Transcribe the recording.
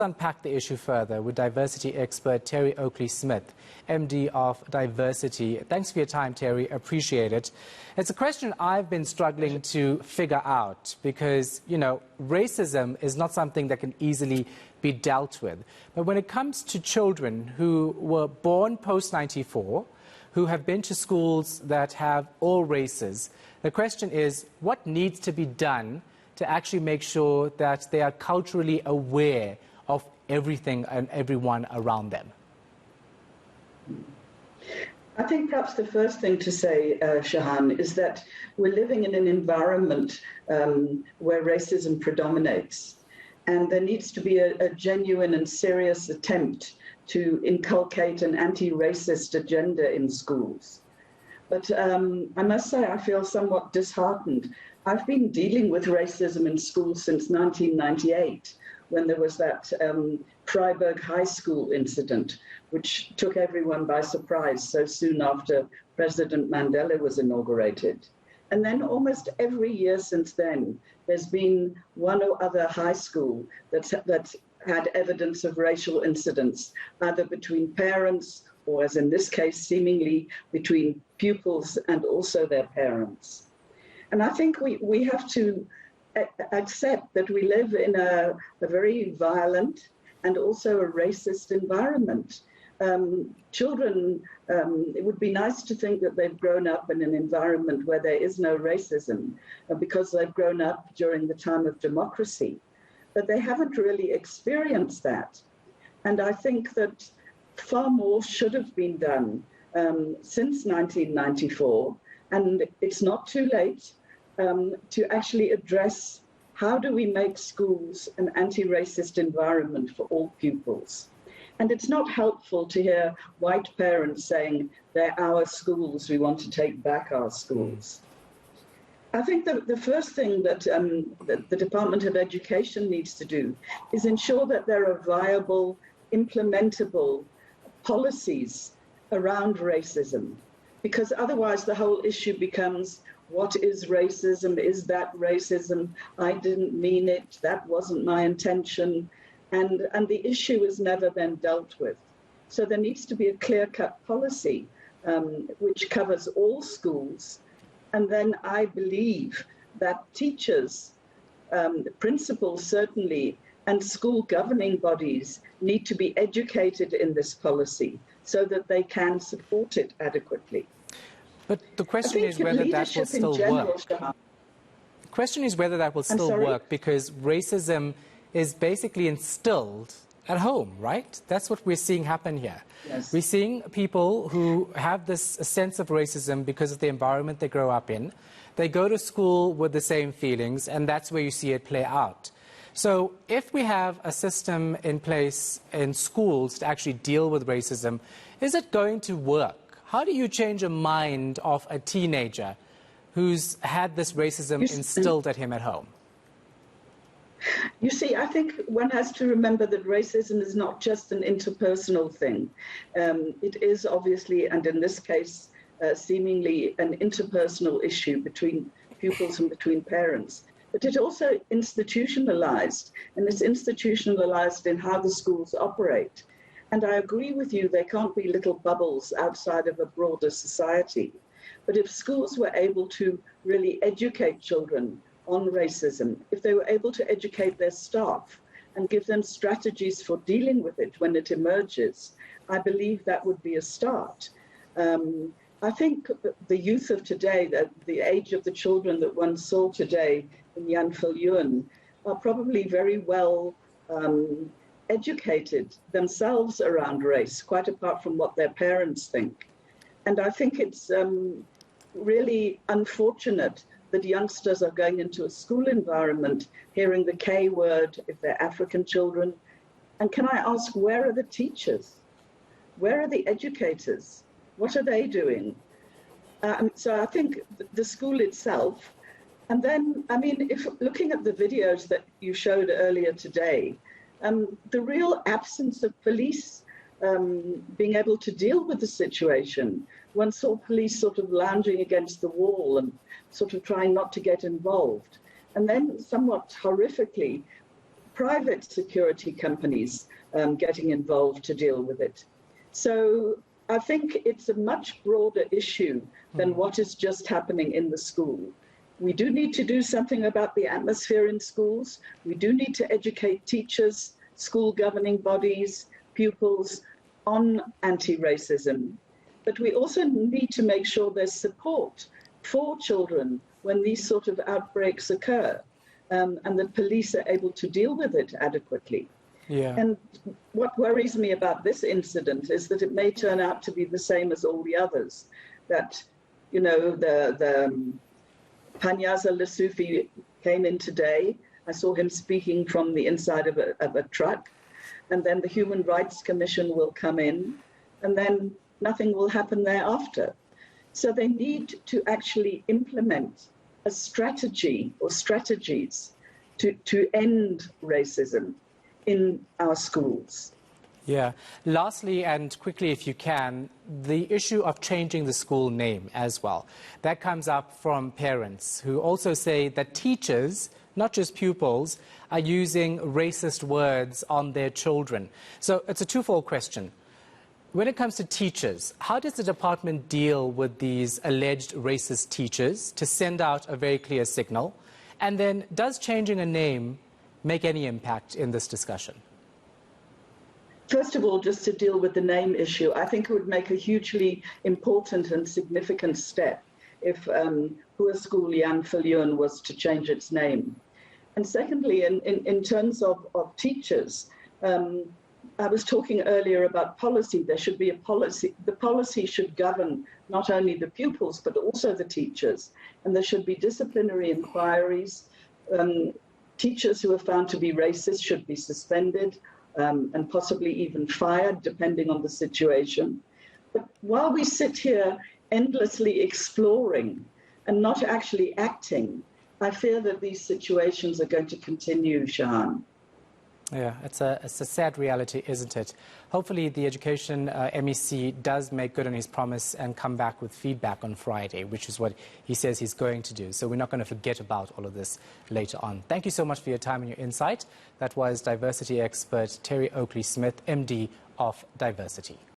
Unpack the issue further with diversity expert Terry Oakley-Smith, MD of Diversity. Thanks for your time, Terry. Appreciate it. It's a question I've been struggling to figure out because, you know, racism is not something that can easily be dealt with. But when it comes to children who were born post-94, who have been to schools that have all races, the question is, what needs to be done to actually make sure that they are culturally aware of everything and everyone around them? I think perhaps the first thing to say, Shahan, is that we're living in an environment where racism predominates. And there needs to be a genuine and serious attempt to inculcate an anti-racist agenda in schools. But I must say I feel somewhat disheartened. I've been dealing with racism in schools since 1998, when there was that Freiburg High School incident, which took everyone by surprise so soon after President Mandela was inaugurated. And then almost every year since then, there's been one or other high school that's had evidence of racial incidents, either between parents or, as in this case, seemingly between pupils and also their parents. And I think we have to accept that we live in a very violent and also a racist environment. Children, it would be nice to think that they've grown up in an environment where there is no racism because they've grown up during the time of democracy. But they haven't really experienced that. And I think that far more should have been done since 1994. And it's not too late to actually address how do we make schools an anti-racist environment for all pupils. And it's not helpful to hear white parents saying, they're our schools, we want to take back our schools. I think that the first thing that the Department of Education needs to do is ensure that there are viable, implementable policies around racism, because otherwise the whole issue becomes, what is racism? Is that racism? I didn't mean it. That wasn't my intention. And the issue is never then dealt with. So there needs to be a clear-cut policy which covers all schools. And then I believe that teachers, principals certainly, and school governing bodies need to be educated in this policy so that they can support it adequately. But the question is whether that will still work. The question is whether that will still work, because racism is basically instilled at home, right? That's what we're seeing happen here. Yes. We're seeing people who have this sense of racism because of the environment they grow up in. They go to school with the same feelings, and that's where you see it play out. So if we have a system in place in schools to actually deal with racism, is it going to work? How do you change a mind of a teenager who's had this racism instilled at him at home? You see, I think one has to remember that racism is not just an interpersonal thing. It is obviously, and in this case, seemingly an interpersonal issue between pupils and between parents. But it also institutionalized, and it's institutionalized in how the schools operate. And I agree with you, there can't be little bubbles outside of a broader society. But if schools were able to really educate children on racism, if they were able to educate their staff and give them strategies for dealing with it when it emerges, I believe that would be a start. I think the youth of today, the age of the children that one saw today in Jan Viljoen, are probably very well educated themselves around race, quite apart from what their parents think. And I think it's really unfortunate that youngsters are going into a school environment, hearing the K word if they're African children. And can I ask, where are the teachers? Where are the educators? What are they doing? So I think the school itself, and then, I mean, if looking at the videos that you showed earlier today, the real absence of police being able to deal with the situation. One saw police sort of lounging against the wall and sort of trying not to get involved. And then somewhat horrifically, private security companies getting involved to deal with it. So I think it's a much broader issue than what is just happening in the school. We do need to do something about the atmosphere in schools. We do need to educate teachers, school governing bodies, pupils on anti-racism. But we also need to make sure there's support for children when these sort of outbreaks occur, and that police are able to deal with it adequately. Yeah. And what worries me about this incident is that it may turn out to be the same as all the others. That, you know, the Panyaza Lessufi came in today. I saw him speaking from the inside of a truck. And then the Human Rights Commission will come in, and then nothing will happen thereafter. So they need to actually implement a strategy or strategies to end racism in our schools. Yeah. Lastly, and quickly if you can, the issue of changing the school name as well. That comes up from parents who also say that teachers, not just pupils, are using racist words on their children. So it's a twofold question. When it comes to teachers, how does the department deal with these alleged racist teachers to send out a very clear signal? And then does changing a name make any impact in this discussion? First of all, just to deal with the name issue, I think it would make a hugely important and significant step if Hua School Yan Filun was to change its name. And secondly, in terms of teachers, I was talking earlier about policy. There should be a policy. The policy should govern not only the pupils, but also the teachers. And there should be disciplinary inquiries. Teachers who are found to be racist should be suspended and possibly even fired, depending on the situation. But while we sit here endlessly exploring and not actually acting, I fear that these situations are going to continue, Shahan. Yeah, it's a sad reality, isn't it? Hopefully the Education MEC does make good on his promise and come back with feedback on Friday, which is what he says he's going to do. So we're not going to forget about all of this later on. Thank you so much for your time and your insight. That was diversity expert Terry Oakley-Smith, MD of Diversity.